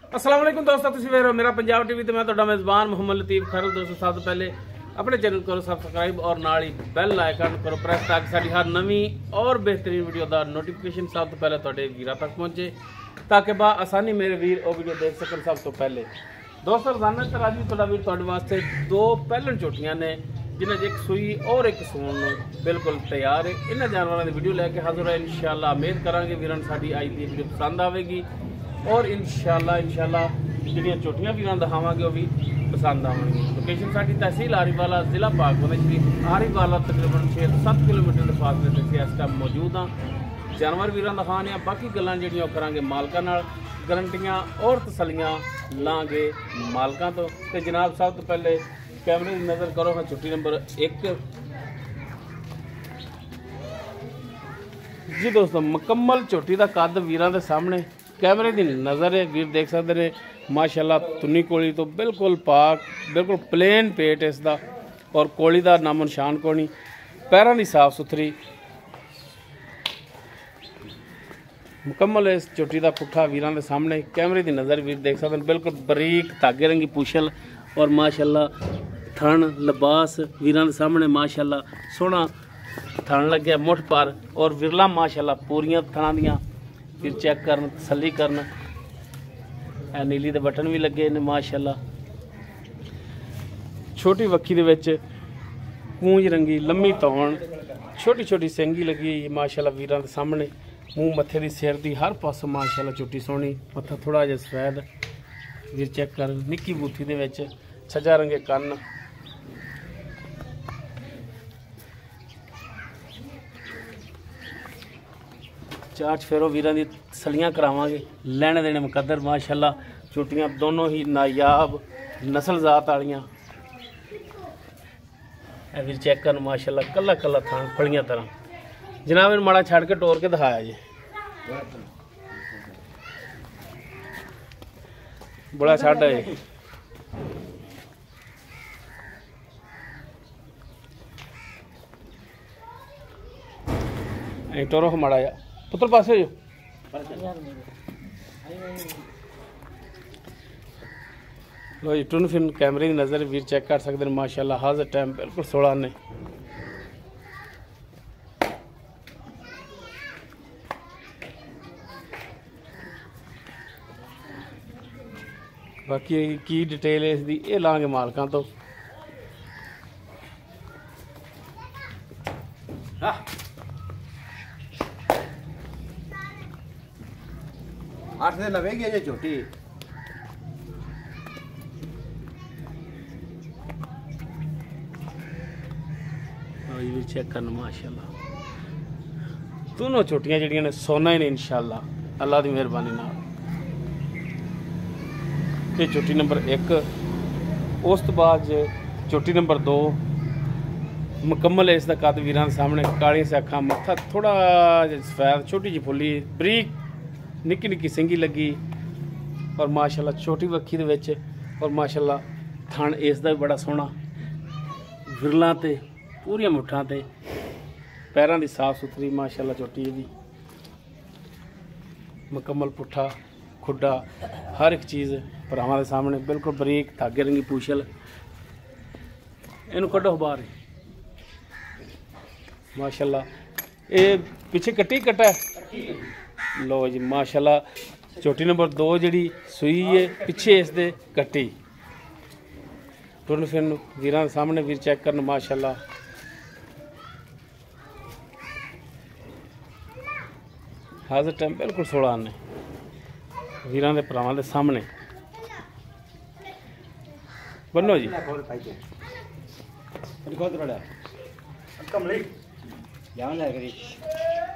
अस्सलाम वालेकुम दोस्तों, तुसीं वेख रहे हो मेरा पंजाब टीवी। तो मैं तुहाडा मेज़बान मोहम्मद लतीफ़ खैरल। दोस्तों सब तो पहले अपने चैनल करो सबसक्राइब और नाल ही बैल आइकन करो प्रेस ताकि साडी हर नवी और बेहतरीन वीडियो का नोटिफिकेशन सब तो पहले तुहाडे वीरां तक पहुंचे, ताकि बा आसानी मेरे वीर वो वीडियो देख सकन सब तो पहले। दोस्तों रोजाना तरह जी तुहाडा वीर तुहाडे वास्ते दो पहलन झोटियां ने जिन्हें एक सूई और एक सून बिल्कुल तैयार है। इन्होंने जानवरों की वीडियो लैके हाजिर है। इंशाअल्लाह उम्मीद करांगे वीरां साडी आई दी वीडियो पसंद आएगी और इंशाअल्लाह जिहड़ियां झोटियां वीरां दिखावांगे वो भी पसंद आवेगी। लोकेशन साडी तहसील आरीवाला, जिला पाकबंद शरीफ। आरीवाला तकरीबन 6 से 7 किलोमीटर के फासले से इस टाइम मौजूद हाँ। जानवर वीरां दिखाने आ, बाकी गल्लां जिहड़ियां करांगे मालकां नाल, गारंटियां और तसलियां लांगे मालकां तो। जनाब सब तो पहले कैमरे की नज़र करो हाँ झोटी नंबर 1 जी। दोस्तों मुकम्मल झोटी का कद वीरां दे सामने कैमरे की नज़र है। वीर देख सकते हैं माशाल्लाह तुन्नी कोली तो बिल्कुल पाक, बिल्कुल प्लेन पेट इसका और कोली का नामो निशान कोनी। पैरों की साफ सुथरी मुकम्मल इस झोटी का पुट्ठा वीरां दे सामने कैमरे की नज़र वीर देख सकते हैं। बिल्कुल बरीक धागे रंगी पूछल और माशाल्लाह थन लिबास वीरां दे सामने माशाल्लाह सोहना थन लग्या मुठ पर और विरला माशाल्लाह पूरियां थना दियां। फिर चेक करन तसली करन नीली दे बटन भी लगे ने माशाल्लाह। छोटी वक्खी दे विच कूंज रंगी लम्मी तौण, छोटी छोटी सेंगी लगी माशाल्लाह वीरां दे सामने। मूँह मत्थे दी सिर दी हर पासों माशाल्लाह झोटी सोहनी, मत्था थोड़ा जिहा सफेद वीर चेक कर। निक्की बूथी दे विच छजा रंगे कन्न, चार फेरो वीरां दी तसलियां करावांगे। लैने देने मुकद्दर माशाल्लाह। झोटियां दोनों ही नायाब नस्ल जात वालियां। वीर चेक कर माशाल्लाह कला कला थान फलियां तरह। जनाब इन माड़ा छड़ के टोर के दिखाया जी, बड़ा छड़ है। टोरो माड़ा जा पुत्र पास हो लो जी। टुन फिन कैमरे की नज़र वीर चेक कर सकते हैं माशाल्लाह। हाजिर टाइम बिल्कुल 16 ने। बाकी की डिटेल है इसकी ये लांगे मालकां तो। आठ दिन लगेगी ये झोटी। चेक करना माशाल्लाह। दोनों झोटियां जिहड़ियां ने सोना ही ने इंशाअल्लाह अल्लाह की मेहरबानी नाल। ये झोटी नंबर 1। उस तो बाद झोटी नंबर 2 मुकम्मल है। इसका कद वीरां सामने काली से अखा, मत्था थोड़ा सफेद, छोटी जी फुल्ली बरीक निक्की निक्की सिंगी लगी और माशाल्लाह छोटी वक्खी दे विच और माशाल्लाह थन इसदा भी बड़ा सोहना। विरलां ते पूरियां मुट्ठां ते पैरां दी साफ सुथरी माशाल्लाह झोटी दी। मुकम्मल पुट्ठा खुड्डा हर एक चीज़ भरावां दे सामने बिल्कुल बरीक धागे रंगी पूछल। इनू कड्ढो बाहर माशाल्लाह। ये पिछे कट्टी कट्टा लो जी माशाल्लाह। झोटी नंबर 2 जी सूई है, पिछे इस दे कट्टी। टुन फिन वीरां सामने वीर चेक करन माशाल्लाह। हाजिर टाइम बिल्कुल 16 ने वीरां दे भरावां दे सामने। बनो जी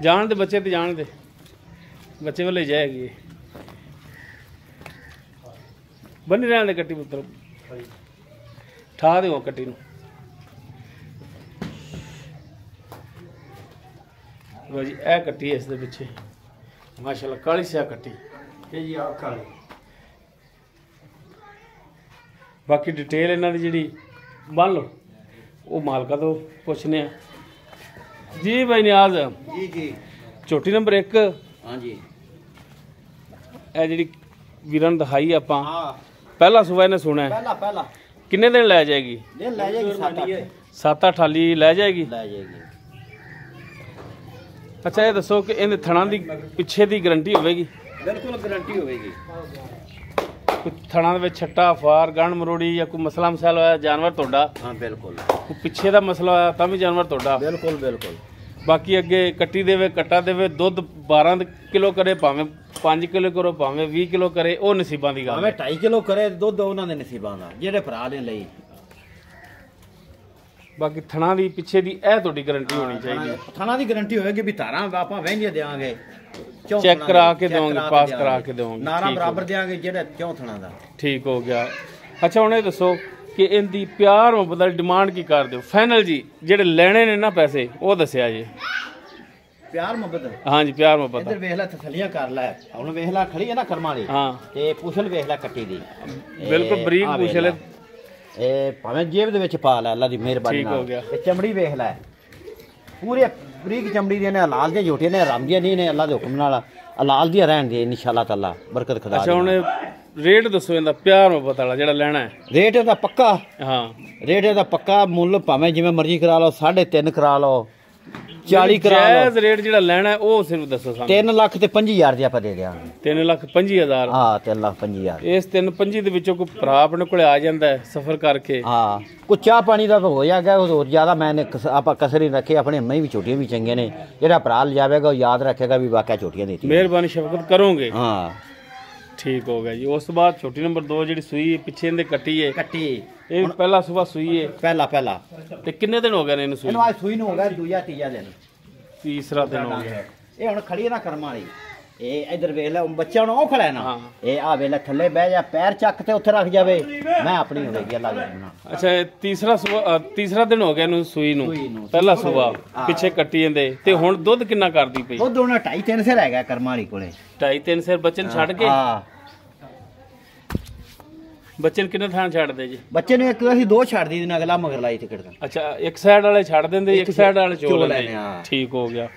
जान दे बच्चे तो जान दे बच्चे वाले जाएगी। बनी रहने दे कट्टी पुत्र ठा दो कट्टी नूं। लो जी ए कट्टी है इस दे पिछे माशाल्लाह काली सिया कट्टी ये जी आ काली। बाकी डिटेल इन्हां दी जिहड़ी बन लो वो मालका तो पूछने जी। भाई नियाज जी जी झोटी नंबर 1 हाँ जी ए जी ਵੀਰਾਂ ਨੂੰ ਦਿਖਾਈ ਆਪਾਂ ਹਾਂ ਪਹਿਲਾ ਸੂਆ ਇਹਨੇ ਸੁਣਾ ਹੈ। ਪਹਿਲਾ ਕਿੰਨੇ ਦਿਨ ਲੈ ਜਾਏਗੀ? ਦਿਨ ਲੈ ਜਾਏਗੀ 7-8 ਹਾਲੀ ਲੈ ਜਾਏਗੀ। ਲੈ ਜਾਏਗੀ। ਅੱਛਾ ਇਹ ਦੱਸੋ ਕਿ ਇਹਦੇ ਥਣਾ ਦੀ ਪਿੱਛੇ ਦੀ ਗਾਰੰਟੀ ਹੋਵੇਗੀ? ਬਿਲਕੁਲ ਗਾਰੰਟੀ ਹੋਵੇਗੀ। ਕੋਈ ਥਣਾ ਦੇ ਵਿੱਚ ਛੱਟਾ ਫਾਰ ਗਣ ਮਰੋੜੀ ਜਾਂ ਕੋਈ ਮਸਲਾ ਮਸਾਲਾ ਹੋਇਆ ਜਾਨਵਰ ਤੁਹਾਡਾ? ਹਾਂ ਬਿਲਕੁਲ। ਕੋਈ ਪਿੱਛੇ ਦਾ ਮਸਲਾ ਹੋਇਆ ਤਾਂ ਵੀ ਜਾਨਵਰ ਤੁਹਾਡਾ? ਬਿਲਕੁਲ। ਬਾਕੀ ਅੱਗੇ ਕੱਟੀ ਦੇਵੇ ਕੱਟਾ ਦੇਵੇ ਦੁੱਧ 12 ਕਿਲੋ ਕਰੇ ਭਾਵੇਂ 5 ਕਿਲੋ ਕਰੋ ਭਾਵੇਂ 20 ਕਿਲੋ ਕਰੇ ਉਹ ਨਸੀਬਾਂ ਦੀ ਗੱਲ ਭਾਵੇਂ 2.5 ਕਿਲੋ ਕਰੇ ਦੁੱਧ ਉਹਨਾਂ ਦੇ ਨਸੀਬਾਂ ਦਾ ਜਿਹੜੇ ਭਰਾ ਨੇ ਲਈ। ਬਾਕੀ ਥਣਾ ਦੀ ਪਿੱਛੇ ਦੀ ਇਹ ਤੁਹਾਡੀ ਗਾਰੰਟੀ ਹੋਣੀ ਚਾਹੀਦੀ। ਥਣਾ ਦੀ ਗਾਰੰਟੀ ਹੋਵੇਗੀ ਵੀ ਧਾਰਾਂ ਆਪਾਂ ਵਹਿੰਦੀਆਂ ਦੇਵਾਂਗੇ ਚੈੱਕ ਕਰਾ ਕੇ ਦੇਵਾਂਗੇ ਪਾਸ ਕਰਾ ਕੇ ਦੇਵਾਂਗੇ ਨਾਰਾ ਬਰਾਬਰ ਦੇਵਾਂਗੇ ਜਿਹੜਾ ਕਿਉਂ ਥਣਾ ਦਾ। ਠੀਕ ਹੋ ਗਿਆ। ਅੱਛਾ ਹੁਣ ਇਹ ਦੱਸੋ ਕਿ ਇਹਦੀ ਪਿਆਰ ਮੁਹੱਬਤ ਦੀ ਡਿਮਾਂਡ ਕੀ ਕਰਦੇ ਹੋ ਫਾਈਨਲ ਜੀ? ਜਿਹੜੇ ਲੈਣੇ ਨੇ ਨਾ ਪੈਸੇ ਉਹ ਦੱਸਿਆ ਜੀ। ਪਿਆਰ ਮੁਹੱਬਤ ਹਾਂਜੀ ਪਿਆਰ ਮੁਹੱਬਤ। ਇੱਧਰ ਵੇਖ ਲੈ ਤਸੱਲੀਆਂ ਕਰ ਲੈ। ਹੁਣ ਵੇਖ ਲੈ ਖੜੀ ਹੈ ਨਾ ਕਰਮਾਂ ਵਾਲੀ। ਹਾਂ ਤੇ ਪੁਛਲ ਵੇਖ ਲੈ ਕੱਟੀ ਦੀ ਬਿਲਕੁਲ ਬਰੀਕ ਪੁਛਲ। ਇਹ ਭਾਵੇਂ ਜੇਬ ਦੇ ਵਿੱਚ ਪਾ ਲੈ ਅੱਲਾ ਦੀ ਮਿਹਰਬਾਨੀ ਨਾਲ। ਠੀਕ ਹੋ ਗਿਆ। ਇਹ ਚਮੜੀ ਵੇਖ ਲੈ ਪੂਰੇ ਬਰੀਕ ਚਮੜੀ ਦੀਆਂ ਨੇ ਹਲਾਲ ਦੀਆਂ ਝੋਟੀਆਂ ਨੇ ਹਰਾਮ ਦੀਆਂ ਨਹੀਂ ਨੇ ਅੱਲਾ ਦੇ ਹੁਕਮ ਨਾਲ ਹਲਾਲ ਦੀਆਂ ਰਹਿਣ ਦੇ ਇਨਸ਼ਾਅੱਲਾ ਤਾਲਾ ਬਰਕਤ ਖੁਦਾ। ਅੱਛਾ ਹੁਣ ਰੇਟ ਦੱਸੋ ਇਹਦਾ ਪਿਆਰ ਮੁਹੱਬਤ ਵਾਲਾ ਜਿਹੜਾ ਲੈਣਾ ਹੈ? ਰੇਟ ਇਹਦਾ ਪੱਕਾ। ਹਾਂ ਰੇਟ ਇਹਦਾ ਪੱਕਾ ਮੁੱਲ ਭਾਵੇਂ ਜਿਵੇਂ ਮਰਜ਼ੀ ਕਰਾ ਲਓ 3.5 ਕਰਾ ਲਓ 40 ਕਰਾ ਲਓ। ਜਾਇਜ਼ ਰੇਟ ਜਿਹੜਾ ਲੈਣਾ ਉਹ ਸਿਰਫ ਦੱਸੋ ਸਾਨੂੰ। 3,50,000 ਦੀ ਆਪਾਂ ਦੇ ਦਿਆਂਗੇ। 3,50,000? ਹਾਂ 3,50,000। ਇਸ 3,50,000 ਦੇ ਵਿੱਚੋਂ ਕੋਈ ਭਰਾ ਆਪਣੇ ਕੋਲੇ ਆ ਜਾਂਦਾ ਹੈ ਸਫ਼ਰ ਕਰਕੇ? ਹਾਂ ਕੋਈ ਚਾਹ ਪਾਣੀ ਦਾ ਤਾਂ ਹੋ ਜਾਏਗਾ ਹੋਰ ਜ਼ਿਆਦਾ ਮੈਨੇ ਆਪਾਂ ਕਸਰ ਹੀ ਰੱਖੇ ਆਪਣੇ ਮੈਂ ਵੀ ਛੋਟੀਆਂ ਵੀ ਚੰਗੀਆਂ ਨੇ ਜਿਹੜਾ ਭਰਾ ਲਿਜਾਵੇਗਾ ਉਹ ਯਾਦ ਰੱਖੇਗਾ ਵੀ ਵਾਕਿਆ ਛੋਟੀਆਂ ਦਿੱਤੀ। ਮਿਹਰਬਾਨੀ ਸ਼ਫਕਤ ਕਰੋਗੇ? ਹਾਂ ਠੀਕ ਹੋ ਗਿਆ ਜੀ। ਉਸ ਤੋਂ ਬਾਅਦ ਛੋਟੀ ਨੰਬਰ 2 ਜਿਹੜੀ ਸੂਈ ਪਿੱਛੇ ਇਹਦੇ ਕੱਟੀ ਹੈ ਕੱਟੀ ਇਹ ਪਹਿਲਾ ਸੂਆ ਸੂਈ ਹੈ? ਪਹਿਲਾ। ਤੇ ਕਿੰਨੇ ਦਿਨ ਹੋ ਗਏ ਨੇ ਇਹਨੂੰ ਸੂਈ? ਇਹਨੂੰ ਅੱਜ ਸੂਈ ਨੂੰ ਹੋ ਗਿਆ ਦੂਜਾ ਤੀਜਾ ਦਿਨ। ਤੀਸਰਾ ਦਿਨ ਹੋ ਗਿਆ। ਇਹ ਹੁਣ ਖੜੀ ਹੈ ਨਾ ਕਰਮਾਂ ਵਾਲੀ। ਇਹ ਇਧਰ ਵੇਖ ਲੈ ਬੱਚਾ ਹੁਣ ਉਹ ਖੜਾ ਹੈ ਨਾ ਇਹ ਆ ਵੇਖ ਲੈ ਥੱਲੇ ਬਹਿ ਜਾ ਪੈਰ ਚੱਕ ਤੇ ਉੱਥੇ ਰੱਖ ਜਾਵੇ ਮੈਂ ਆਪਣੀ ਹੋਵੇਗੀ ਅੱਲਾ ਦੇ ਬਣਾ। ਅੱਛਾ ਇਹ ਤੀਸਰਾ ਦਿਨ ਹੋ ਗਿਆ ਇਹਨੂੰ ਸੂਈ ਨੂੰ। ਪਹਿਲਾ ਸੂਆ ਪਿੱਛੇ ਕੱਟੀ ਜਾਂਦੇ ਤੇ ਹੁਣ ਦੁੱਧ ਕਿੰਨਾ ਕਰਦੀ ਪਈ? ਦੁੱਧ ਹੁਣ 2.5-3 ਸਿਰ ਹੈਗਾ ਕਰਮਾਂ ਵਾਲੀ ਕੋਲੇ। 2.5-3 ਸਿਰ ਬੱਚੇ ਨੂੰ ਛੱਡ ਕੇ? ਹਾਂ ਬੱਚੇ ਨੂੰ ਕਿੰਨੇ ਥਾਂ ਛੱਡਦੇ ਜੀ? ਬੱਚੇ ਨੂੰ ਇੱਕ ਅਸੀਂ 2 ਛੱਡ ਦੀ ਅਗਲਾ ਮਗਰ ਲਾਈ ਟਿਕਟ ਦਾ। ਅੱਛਾ ਇੱਕ ਸਾਈਡ ਵਾਲੇ ਛੱਡ ਦਿੰਦੇ ਇੱਕ ਸਾਈਡ ਵਾਲੇ ਚੋਲ ਲੈਂਦੇ। ਠੀਕ ਹੋ ਗਿਆ।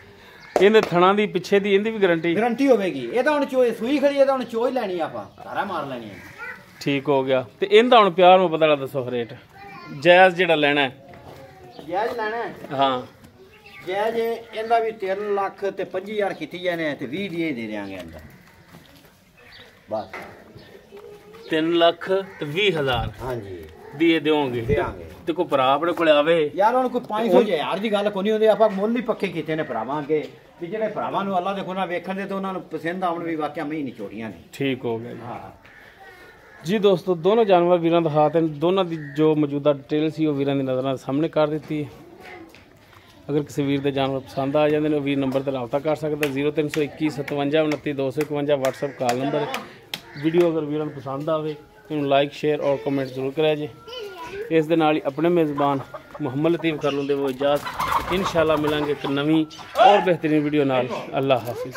ਇਹਦੇ ਥਣਾ ਦੀ ਪਿੱਛੇ ਦੀ ਇਹਦੀ ਵੀ ਗਾਰੰਟੀ ਹੋਵੇਗੀ। ਇਹ ਤਾਂ ਹੁਣ ਚੋਈ ਸੂਈ ਖੜੀ ਹੈ ਤਾਂ ਹੁਣ ਚੋਈ ਲੈਣੀ ਆਪਾਂ ਸਾਰਾ ਮਾਰ ਲੈਣੀ ਹੈ। ਠੀਕ ਹੋ ਗਿਆ। ਤੇ ਇਹਦਾ ਹੁਣ ਪਿਆਰ ਮੁਹੱਬਤ ਵਾਲਾ ਦੱਸੋ ਰੇਟ ਜਾਇਜ਼ ਜਿਹੜਾ ਲੈਣਾ ਹੈ? ਜਾਇਜ਼ ਲੈਣਾ ਹੈ? ਹਾਂ ਜਾਇਜ਼ ਇਹਦਾ ਵੀ 3,50,000 ਕੀਤੀ ਜਾਣੇ ਤੇ 20 ਦੀ ਦੇ ਦਿਆਂਗੇ ਇਹਦਾ ਬਸ। 3,20,000 ਹਾਂਜੀ ਦੀ ਇਹ ਦਿਓਗੇ? ਦੇਾਂਗੇ। ਤੇ ਕੋਈ ਭਰਾ ਆਪਣੇ ਕੋਲੇ ਆਵੇ ਯਾਰ ਹੁਣ ਕੋਈ 500,000 ਦੀ ਗੱਲ ਕੋਈ ਨਹੀਂ ਹੁੰਦੀ। ਆਪਾਂ ਮੁੱਲ ਹੀ ਪੱਕੇ ਕੀਤੇ ਨੇ ਭਰਾਵਾਂ ਅੱਗੇ ਵੀ ਜਿਹੜੇ ਭਰਾਵਾਂ ਨੂੰ ਅੱਲਾ ਦੇ ਕੋਲ ਵੇਖਣ ਦੇ ਤੇ ਉਹਨਾਂ ਨੂੰ ਪਸੰਦ ਆਉਣ ਵੀ ਵਾਕਿਆ ਮੈਂ ਹੀ ਨਹੀਂ ਛੋਟੀਆਂ ਨੇ। ਠੀਕ ਹੋ ਗਿਆ ਜੀ। ਹਾਂ ਜੀ ਦੋਸਤੋ ਦੋਨੋਂ ਜਾਨਵਰ ਵੀਰਾਂ ਦਾ ਹਾਥ ਹਨ। ਦੋਨਾਂ ਦੀ ਜੋ ਮੌਜੂਦਾ ਡਿਟੇਲ ਸੀ ਉਹ ਵੀਰਾਂ ਦੀ ਨਜ਼ਰਾਂ ਸਾਹਮਣੇ ਕਰ ਦਿੱਤੀ ਹੈ। ਅਗਰ ਕਿਸੇ ਵੀਰ ਦੇ ਜਾਨਵਰ ਪਸੰਦ ਆ ਜਾਂਦੇ ਨੇ ਉਹ ਵੀਰ ਨੰਬਰ ਤੇ ਰਾਬਤਾ ਕਰ ਸਕਦਾ 0321 57 29 251 WhatsApp ਕਾਲ ਨੰਬਰ। ਵੀਡੀਓ ਅਗਰ ਵੀਰਾਂ ਨੂੰ ਪਸੰਦ ਆਵੇ ਇਹਨੂੰ ਲਾਈਕ ਸ਼ੇਅਰ ਔਰ ਕਮੈਂਟ ਜ਼ਰੂਰ ਕਰਿਆ ਜੀ। ਇਸ ਦੇ ਨਾਲ ਹੀ ਆਪਣੇ ਮੇਜ਼ਬਾਨ ਮੁਹੰਮਦ ਲਤੀਫ ਕਰ ਲੈਂਦੇ ਉਹ ਇਜਾਜ਼ਤ। ਇਨਸ਼ਾਅੱਲਾ ਮਿਲਾਂਗੇ ਇੱਕ ਨਵੀਂ ਔਰ ਬਿਹਤਰੀਨ ਵੀਡੀਓ ਨਾਲ। ਅੱਲਾ ਹਾਫਿਜ਼।